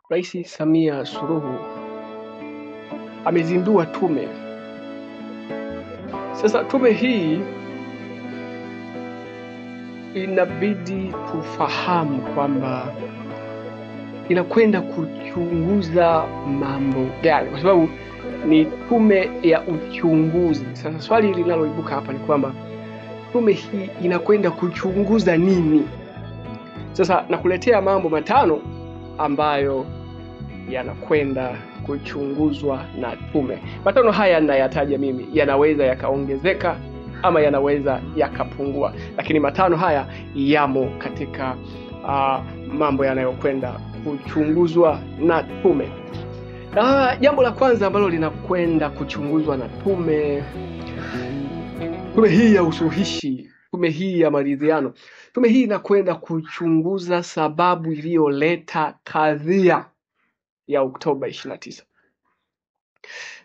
Rais Samia Suluhu amezindua tume. Sasa tume hii inabidi tufahamu kwamba inakwenda kuchunguza mambo gani, kwa sababu ni tume ya uchunguzi. Sasa swali linaloibuka hapa ni kwamba tume hii inakwenda kuchunguza nini? Sasa nakuletea mambo matano ambayo yanakwenda kuchunguzwa na tume. Matano haya ninayataja mimi, yanaweza yakaongezeka ama yanaweza yakapungua, lakini matano haya yamo katika mambo yanayokwenda kuchunguzwa na tume. Jambo la kwanza ambalo linakwenda kuchunguzwa na tume hii ya usuluhishi, tume hii ya maridhiano, tume hii inakwenda kuchunguza sababu iliyoleta kadhia ya Oktoba 29.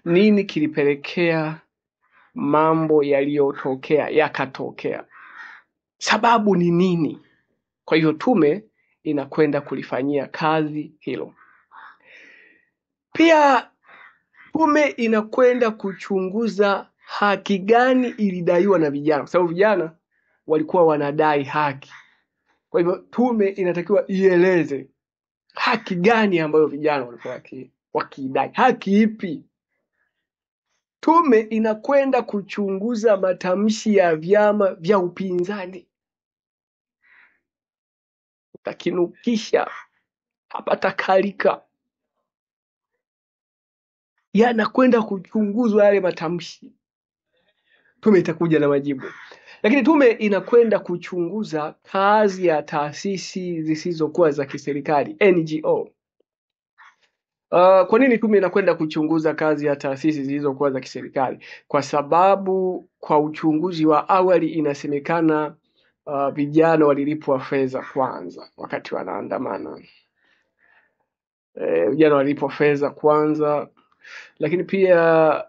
Nini kilipelekea mambo yaliyotokea yakatokea? Sababu ni nini? Kwa hiyo tume inakwenda kulifanyia kazi hilo. Pia tume inakwenda kuchunguza haki gani ilidaiwa na vijana, kwa sababu vijana walikuwa wanadai haki. Kwa hivyo tume inatakiwa ieleze haki gani ambayo vijana walikuwa wakidai. Haki ipi? Tume inakwenda kuchunguza matamshi ya vyama vya upinzani. Utakinukisha hapata kalika, yanakwenda kuchunguzwa yale matamshi. Tume itakuja na majibu. Lakini tume inakwenda kuchunguza kazi ya taasisi zisizokuwa za kiserikali, NGO. Kwa nini tume inakwenda kuchunguza kazi ya taasisi zisizokuwa za kiserikali? Kwa sababu kwa uchunguzi wa awali inasemekana vijana walilipwa fedha kwanza wakati wanaandamana. Vijana walilipwa fedha kwanza, lakini pia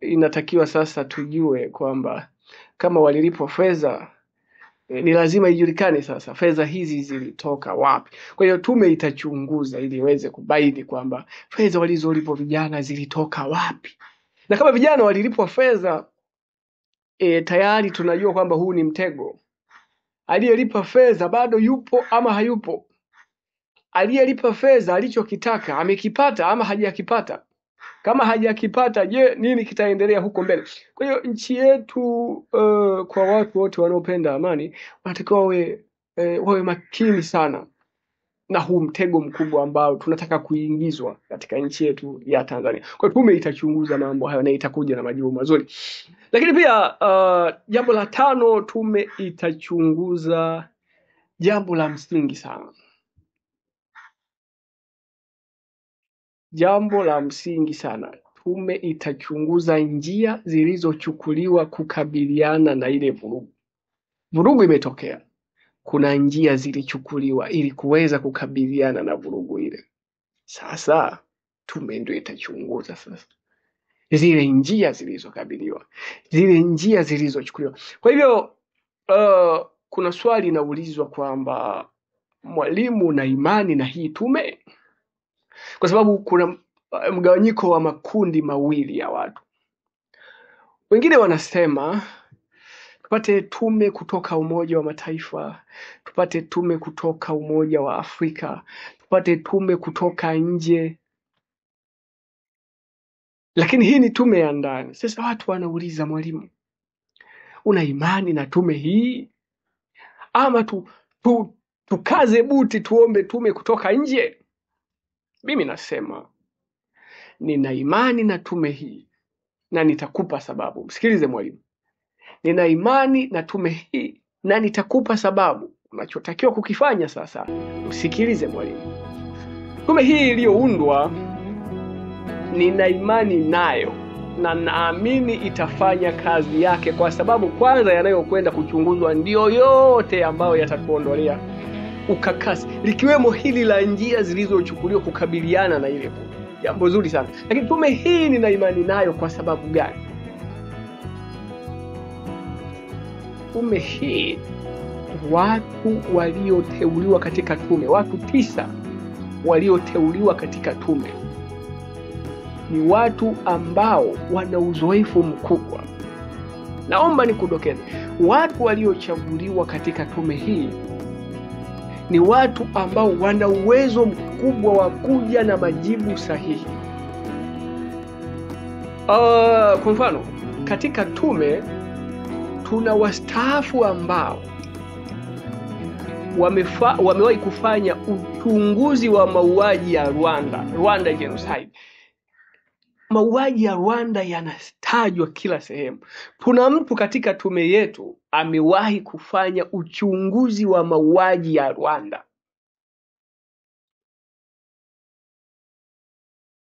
inatakiwa sasa tujue kwamba kama walilipwa fedha, ni lazima ijulikane sasa fedha hizi zilitoka wapi. Kwa hiyo tume itachunguza ili iweze kubaini kwamba fedha walizolipwa vijana zilitoka wapi. Na kama vijana walilipwa fedha, tayari tunajua kwamba huu ni mtego. Aliyelipa fedha bado yupo ama hayupo? Aliyelipa fedha alichokitaka amekipata ama hajakipata? Kama hajakipata, je, nini kitaendelea huko mbele? Kwa hiyo nchi yetu, kwa watu wote wanaopenda amani, wanatakiwa wawe makini sana na huu mtego mkubwa ambao tunataka kuingizwa katika nchi yetu ya Tanzania. Kwa hiyo tume itachunguza mambo hayo na itakuja na majibu mazuri. Lakini pia jambo la tano, tume itachunguza jambo la msingi sana. Jambo la msingi sana. Tume itachunguza njia zilizochukuliwa kukabiliana na ile vurugu. Vurugu imetokea, kuna njia zilichukuliwa ili kuweza kukabiliana na vurugu ile. Sasa tume ndio itachunguza sasa zile njia zilizokabiliwa, zile njia zilizochukuliwa. Kwa hivyo kuna swali linaulizwa kwamba Mwalimu, na imani na hii tume? Kwa sababu kuna mgawanyiko wa makundi mawili ya watu. Wengine wanasema tupate tume kutoka Umoja wa Mataifa, tupate tume kutoka Umoja wa Afrika, tupate tume kutoka nje. Lakini hii ni tume ya ndani. Sasa watu wanauliza, Mwalimu, una imani na tume hii ama tukaze buti tuombe tume kutoka nje? Mimi nasema nina imani na tume hii na nitakupa sababu. Msikilize Mwalimu. Nina imani na tume hii na nitakupa sababu. Unachotakiwa kukifanya sasa, usikilize Mwalimu. Tume hii iliyoundwa, nina imani nayo na naamini itafanya kazi yake, kwa sababu kwanza yanayokwenda kuchunguzwa ndio yote ambayo yatatuondolea ukakasi, likiwemo hili la njia zilizochukuliwa kukabiliana na ile vurugu. Jambo zuri sana. Lakini tume hii nina imani nayo kwa sababu gani? Tume hii, watu walioteuliwa katika tume, watu 9 walioteuliwa katika tume ni watu ambao wana uzoefu mkubwa. Naomba nikudokeze, watu waliochaguliwa katika tume hii ni watu ambao wana uwezo mkubwa wa kuja na majibu sahihi. Kwa mfano, katika tume tuna wastaafu ambao wamewahi kufanya uchunguzi wa mauaji ya Rwanda genocide. Mauaji ya Rwanda yanatajwa kila sehemu. Tuna mtu katika tume yetu amewahi kufanya uchunguzi wa mauaji ya Rwanda.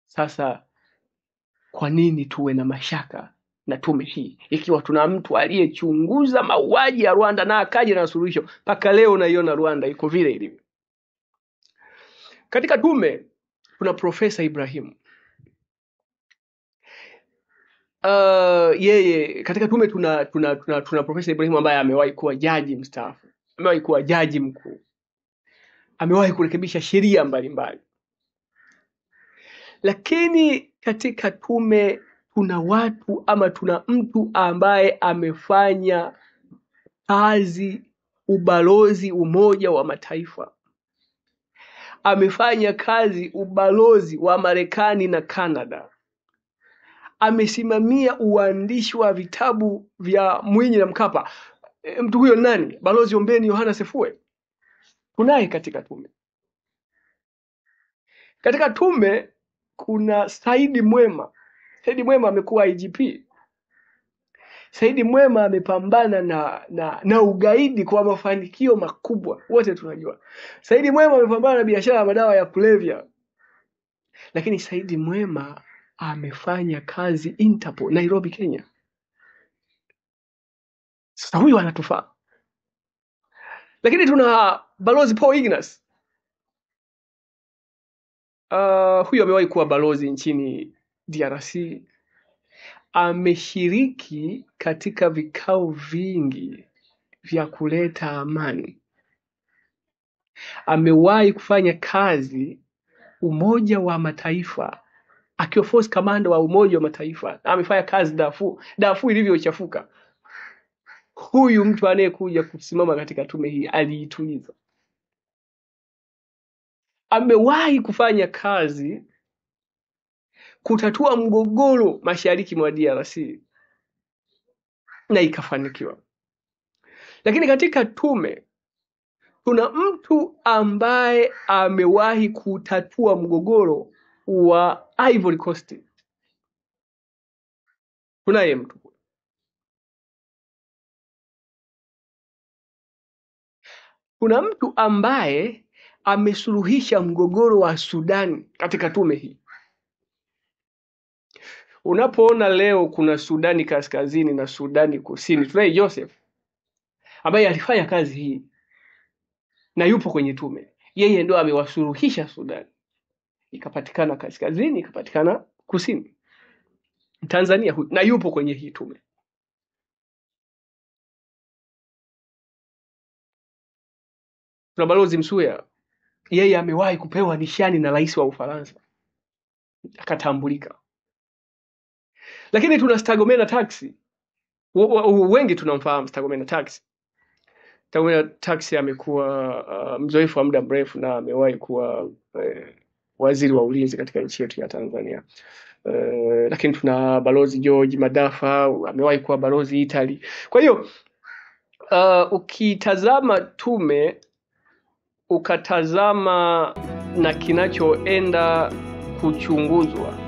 Sasa kwa nini tuwe na mashaka na tume hii ikiwa tuna mtu aliyechunguza mauaji ya Rwanda na akaja na suluhisho? Mpaka leo naiona Rwanda iko vile ilivyo. Katika tume kuna Profesa Ibrahim. Yeye katika tume tuna Profesa Ibrahim ambaye amewahi kuwa jaji mstaafu, amewahi kuwa jaji mkuu, amewahi kurekebisha sheria mbalimbali. Lakini katika tume tuna mtu ambaye amefanya kazi ubalozi Umoja wa Mataifa, amefanya kazi ubalozi wa Marekani na Canada, amesimamia uandishi wa vitabu vya Mwinyi na Mkapa. Mtu huyo nani? Balozi Ombeni Yohana Sefue. Tunaye katika tume. Katika tume kuna Saidi Mwema. Saidi Mwema amekuwa IGP. Saidi Mwema amepambana na ugaidi kwa mafanikio makubwa. Wote tunajua. Saidi Mwema amepambana na biashara ya madawa ya kulevya. Lakini Saidi Mwema amefanya kazi Interpol Nairobi, Kenya. Sasa huyu anatufaa. Lakini tuna Balozi Paul Ignas. Huyu amewahi kuwa balozi nchini DRC. Ameshiriki katika vikao vingi vya kuleta amani. Amewahi kufanya kazi Umoja wa Mataifa, akiwa force commander wa Umoja wa Mataifa. Amefanya kazi Darfur ilivyochafuka. Huyu mtu anayekuja kusimama katika tume hii aliituliza. Amewahi kufanya kazi kutatua mgogoro mashariki mwa DRC na ikafanikiwa. Lakini katika tume kuna mtu ambaye amewahi kutatua mgogoro wa Ivory Coast. Kunaye mtu. Kuna mtu ambaye amesuluhisha mgogoro wa Sudan katika tume hii. Unapoona leo kuna Sudani Kaskazini na Sudani Kusini, tunaye Joseph ambaye alifanya kazi hii na yupo kwenye tume. Yeye ndio amewasuluhisha Sudan. Ikapatikana kaskazini, ikapatikana kusini. Tanzania huyu na yupo kwenye hii tume. Tuna Balozi Msuya. Yeye amewahi kupewa nishani na rais wa Ufaransa, akatambulika. Lakini tuna Stergomena Tax. Wengi tunamfahamu Stergomena Tax. Stergomena Tax amekuwa mzoefu wa muda mrefu na amewahi kuwa waziri wa ulinzi katika nchi yetu ya Tanzania. Lakini tuna Balozi George Madafa, amewahi kuwa balozi Italy. Kwa hiyo ukitazama tume, ukatazama na kinachoenda kuchunguzwa,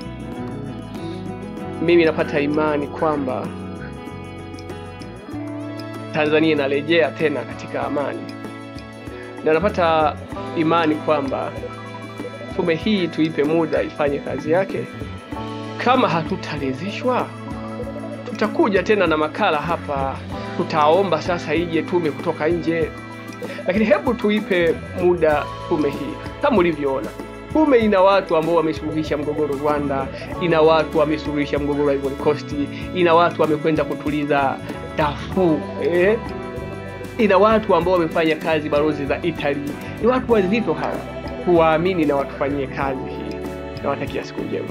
mimi napata imani kwamba Tanzania inarejea tena katika amani. Na napata imani kwamba tume hii tuipe muda ifanye kazi yake. Kama hatutaridhishwa, tutakuja tena na makala hapa, tutaomba sasa ije tume kutoka nje. Lakini hebu tuipe muda tume hii. Kama ulivyoona, tume ina watu ambao wamesuluhisha mgogoro Rwanda, ina watu wamesuluhisha mgogoro wa Ivory Coast, ina watu wamekwenda kutuliza Darfur, ina watu ambao wamefanya kazi balozi za Italy. Ni watu wazito hawa. kuwaamini na watufanyie kazi hii. Nawatakia siku njema.